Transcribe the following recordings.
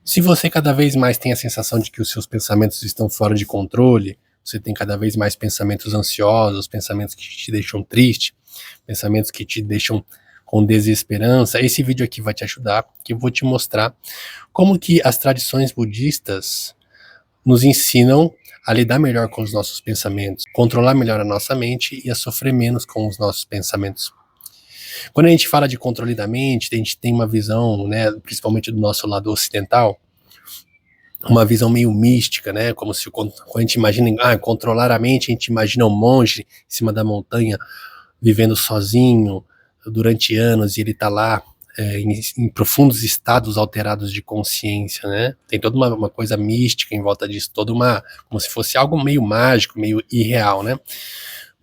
Se você cada vez mais tem a sensação de que os seus pensamentos estão fora de controle, você tem cada vez mais pensamentos ansiosos, pensamentos que te deixam triste, pensamentos que te deixam com desesperança, esse vídeo aqui vai te ajudar, que eu vou te mostrar como que as tradições budistas nos ensinam a lidar melhor com os nossos pensamentos, controlar melhor a nossa mente e a sofrer menos com os nossos pensamentos. Quando a gente fala de controle da mente, a gente tem uma visão, né, principalmente do nosso lado ocidental, uma visão meio mística, né, como se quando a gente imagina, controlar a mente, a gente imagina um monge em cima da montanha, vivendo sozinho durante anos, e ele tá lá em profundos estados alterados de consciência, né, tem toda uma coisa mística em volta disso, como se fosse algo meio mágico, meio irreal, né.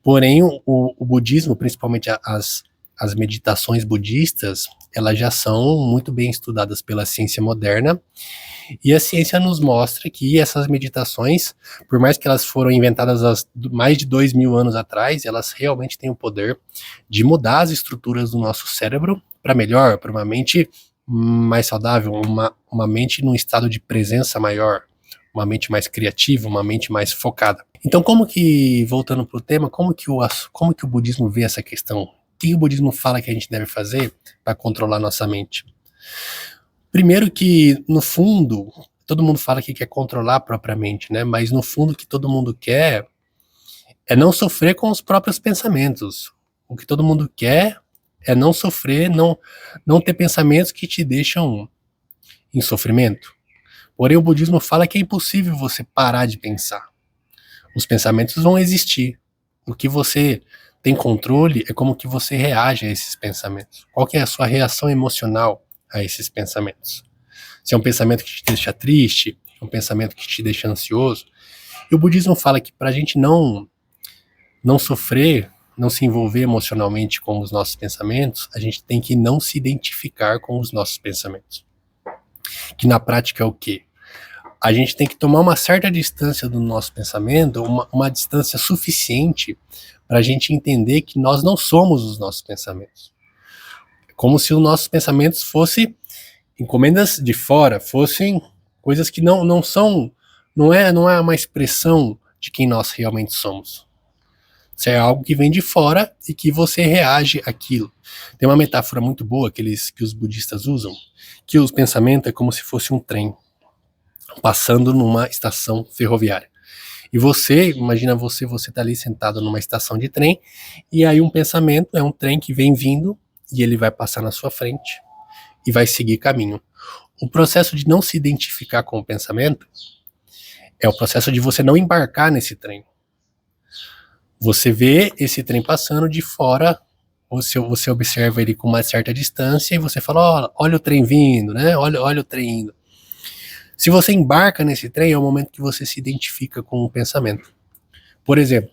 Porém, o budismo, principalmente as meditações budistas, elas já são muito bem estudadas pela ciência moderna, e a ciência nos mostra que essas meditações, por mais que elas foram inventadas há mais de 2.000 anos atrás, elas realmente têm o poder de mudar as estruturas do nosso cérebro para melhor, para uma mente mais saudável, uma mente num estado de presença maior, uma mente mais criativa, uma mente mais focada. Então, voltando para o tema, como que o budismo vê essa questão? O que o budismo fala que a gente deve fazer para controlar nossa mente? Primeiro que, no fundo, todo mundo fala que quer controlar a própria mente, né? Mas no fundo o que todo mundo quer é não sofrer com os próprios pensamentos. O que todo mundo quer é não sofrer, não ter pensamentos que te deixam em sofrimento. Porém, o budismo fala que é impossível você parar de pensar. Os pensamentos vão existir. O que você tem controle é como que você reage a esses pensamentos. Qual que é a sua reação emocional a esses pensamentos? Se é um pensamento que te deixa triste, um pensamento que te deixa ansioso. E o budismo fala que para a gente não sofrer, não se envolver emocionalmente com os nossos pensamentos, a gente tem que não se identificar com os nossos pensamentos. Que na prática é o quê? A gente tem que tomar uma certa distância do nosso pensamento, uma distância suficiente para a gente entender que nós não somos os nossos pensamentos. Como se os nossos pensamentos fossem encomendas de fora, fossem coisas que não é uma expressão de quem nós realmente somos. Isso é algo que vem de fora e que você reage àquilo. Tem uma metáfora muito boa que os budistas usam, que os pensamentos é como se fosse um trem passando numa estação ferroviária. E imagina você tá ali sentado numa estação de trem, e aí um pensamento é um trem que vem vindo, e ele vai passar na sua frente, e vai seguir caminho. O processo de não se identificar com o pensamento é o processo de você não embarcar nesse trem. Você vê esse trem passando de fora, você observa ele com uma certa distância, e você fala, olha o trem vindo, né? Olha o trem indo. Se você embarca nesse trem, é o momento que você se identifica com o pensamento. Por exemplo,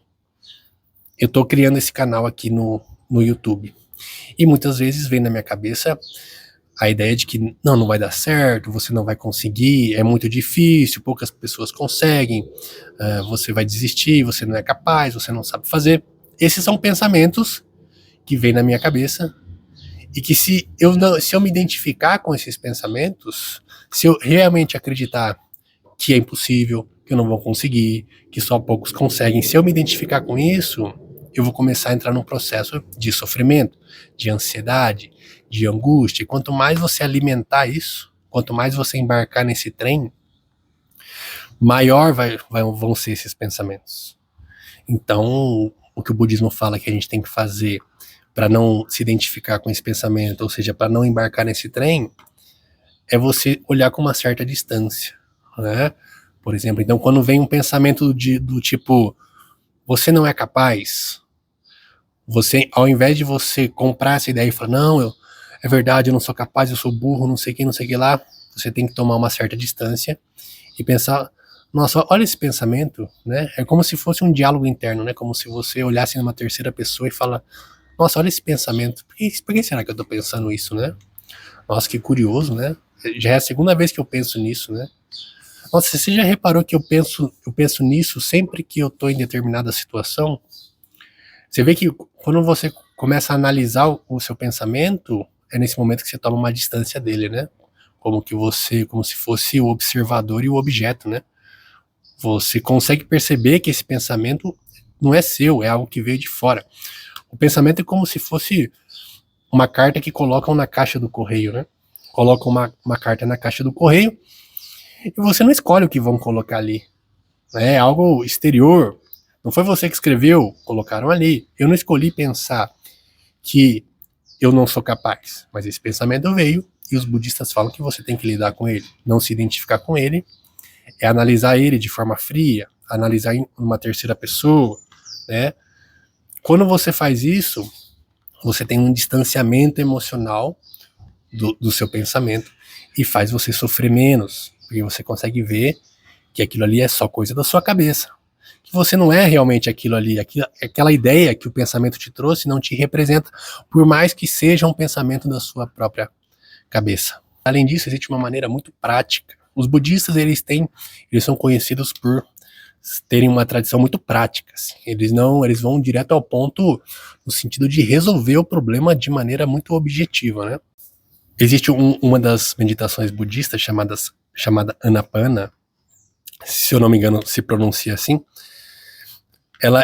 eu estou criando esse canal aqui no YouTube. E muitas vezes vem na minha cabeça a ideia de que não vai dar certo, você não vai conseguir, é muito difícil, poucas pessoas conseguem, você vai desistir, você não é capaz, você não sabe fazer. Esses são pensamentos que vêm na minha cabeça, e que se eu me identificar com esses pensamentos, se eu realmente acreditar que é impossível, que eu não vou conseguir, que só poucos conseguem, se eu me identificar com isso, eu vou começar a entrar num processo de sofrimento, de ansiedade, de angústia. E quanto mais você alimentar isso, quanto mais você embarcar nesse trem, maior vão ser esses pensamentos. Então, o que o budismo fala que a gente tem que fazer para não se identificar com esse pensamento, ou seja, para não embarcar nesse trem, é você olhar com uma certa distância, né? Por exemplo, então quando vem um pensamento do tipo, você não é capaz, ao invés de você comprar essa ideia e falar, não, é verdade, eu não sou capaz, eu sou burro, não sei o que lá, você tem que tomar uma certa distância e pensar, nossa, olha esse pensamento, né? É como se fosse um diálogo interno, né? Como se você olhasse numa terceira pessoa e fala, nossa, olha esse pensamento, por que será que eu tô pensando isso, né? Nossa, que curioso, né? Já é a segunda vez que eu penso nisso, né? Nossa, você já reparou que eu penso nisso sempre que eu tô em determinada situação? Você vê que quando você começa a analisar o seu pensamento, é nesse momento que você toma uma distância dele, né? como se fosse o observador e o objeto, né? Você consegue perceber que esse pensamento não é seu, é algo que veio de fora. O pensamento é como se fosse uma carta que colocam na caixa do correio, né? Colocam uma carta na caixa do correio e você não escolhe o que vão colocar ali. É algo exterior. Não foi você que escreveu, colocaram ali. Eu não escolhi pensar que eu não sou capaz, mas esse pensamento veio e os budistas falam que você tem que lidar com ele, não se identificar com ele, é analisar ele de forma fria, analisar em uma terceira pessoa, né? Quando você faz isso, você tem um distanciamento emocional do seu pensamento e faz você sofrer menos, porque você consegue ver que aquilo ali é só coisa da sua cabeça, que você não é realmente aquilo ali, aquela ideia que o pensamento te trouxe não te representa, por mais que seja um pensamento da sua própria cabeça. Além disso, existe uma maneira muito prática. Os budistas, eles são conhecidos por terem uma tradição muito prática. Assim. Eles vão direto ao ponto no sentido de resolver o problema de maneira muito objetiva, né? Existe uma das meditações budistas chamada Anapana, se eu não me engano se pronuncia assim.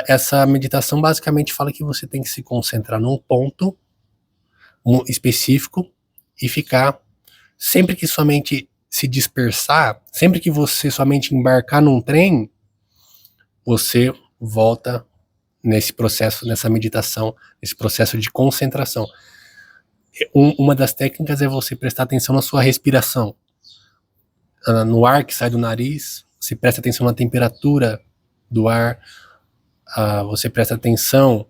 Essa meditação basicamente fala que você tem que se concentrar num ponto específico e ficar, sempre que sua mente se dispersar, sempre que sua mente embarcar num trem, você volta nesse processo, nessa meditação, nesse processo de concentração. Uma das técnicas é você prestar atenção na sua respiração, no ar que sai do nariz, você presta atenção na temperatura do ar, você presta atenção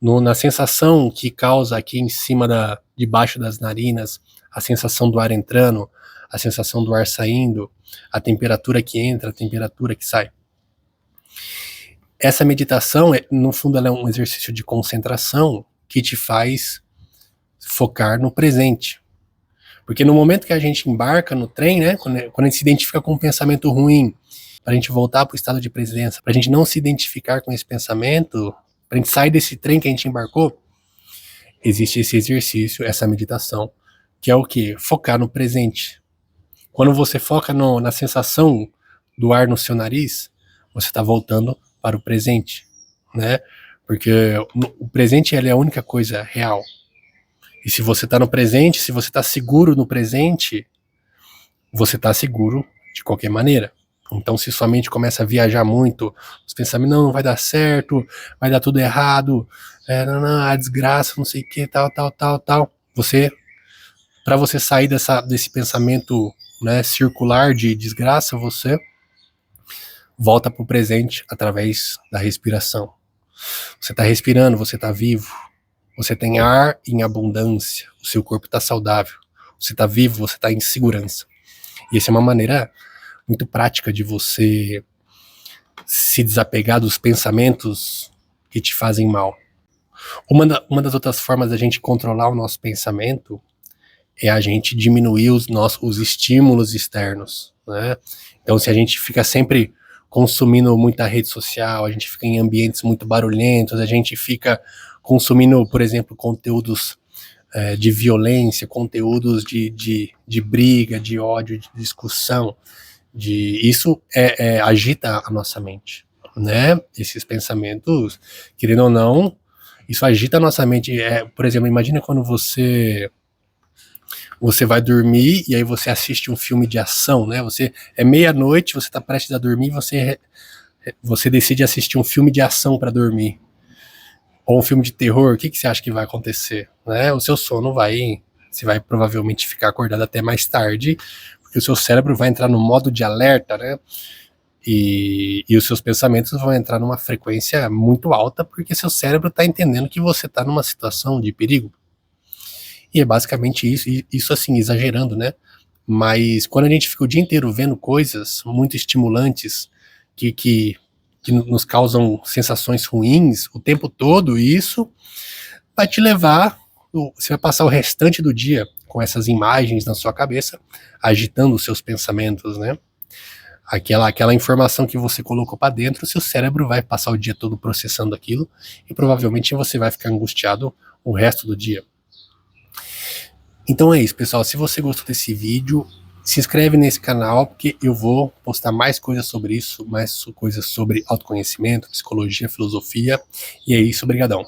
na sensação que causa aqui em cima, debaixo das narinas, a sensação do ar entrando, a sensação do ar saindo, a temperatura que entra, a temperatura que sai. Essa meditação, no fundo, ela é um exercício de concentração que te faz focar no presente. Porque no momento que a gente embarca no trem, né, quando a gente se identifica com um pensamento ruim, para a gente voltar para o estado de presença, para a gente não se identificar com esse pensamento, para a gente sair desse trem que a gente embarcou, existe esse exercício, essa meditação, que é o quê? Focar no presente. Quando você foca na sensação do ar no seu nariz, você está voltando para o presente, né? Porque o presente ele é a única coisa real. E se você está no presente, se você está seguro no presente, você está seguro de qualquer maneira. Então, se sua mente começa a viajar muito, os pensamentos, não vai dar certo, vai dar tudo errado, a desgraça, não sei o que, tal, para você sair desse pensamento, né, circular de desgraça, você volta para o presente através da respiração. Você está respirando, você está vivo, você tem ar em abundância, o seu corpo está saudável, você está vivo, você está em segurança. E essa é uma maneira muito prática de você se desapegar dos pensamentos que te fazem mal. Uma das outras formas da gente controlar o nosso pensamento é a gente diminuir os estímulos externos, né? Então, se a gente fica sempre consumindo muita rede social, a gente fica em ambientes muito barulhentos, a gente fica consumindo, por exemplo, conteúdos de violência, conteúdos de briga, de ódio, de discussão, isso agita a nossa mente, né? Esses pensamentos, querendo ou não, isso agita a nossa mente. Por exemplo, imagina quando você vai dormir e aí você assiste um filme de ação, né? É meia-noite, você está prestes a dormir, você decide assistir um filme de ação para dormir, ou um filme de terror. O que você acha que vai acontecer, né? O seu sono você vai provavelmente ficar acordado até mais tarde, porque o seu cérebro vai entrar no modo de alerta, né? E os seus pensamentos vão entrar numa frequência muito alta, porque seu cérebro está entendendo que você está numa situação de perigo. E é basicamente isso assim, exagerando, né? Mas quando a gente fica o dia inteiro vendo coisas muito estimulantes, que nos causam sensações ruins o tempo todo, isso vai te levar, você vai passar o restante do dia com essas imagens na sua cabeça, agitando os seus pensamentos, né? Aquela informação que você colocou para dentro, o seu cérebro vai passar o dia todo processando aquilo e provavelmente você vai ficar angustiado o resto do dia. Então é isso, pessoal. Se você gostou desse vídeo, se inscreve nesse canal, porque eu vou postar mais coisas sobre isso, mais coisas sobre autoconhecimento, psicologia, filosofia. E é isso, obrigadão.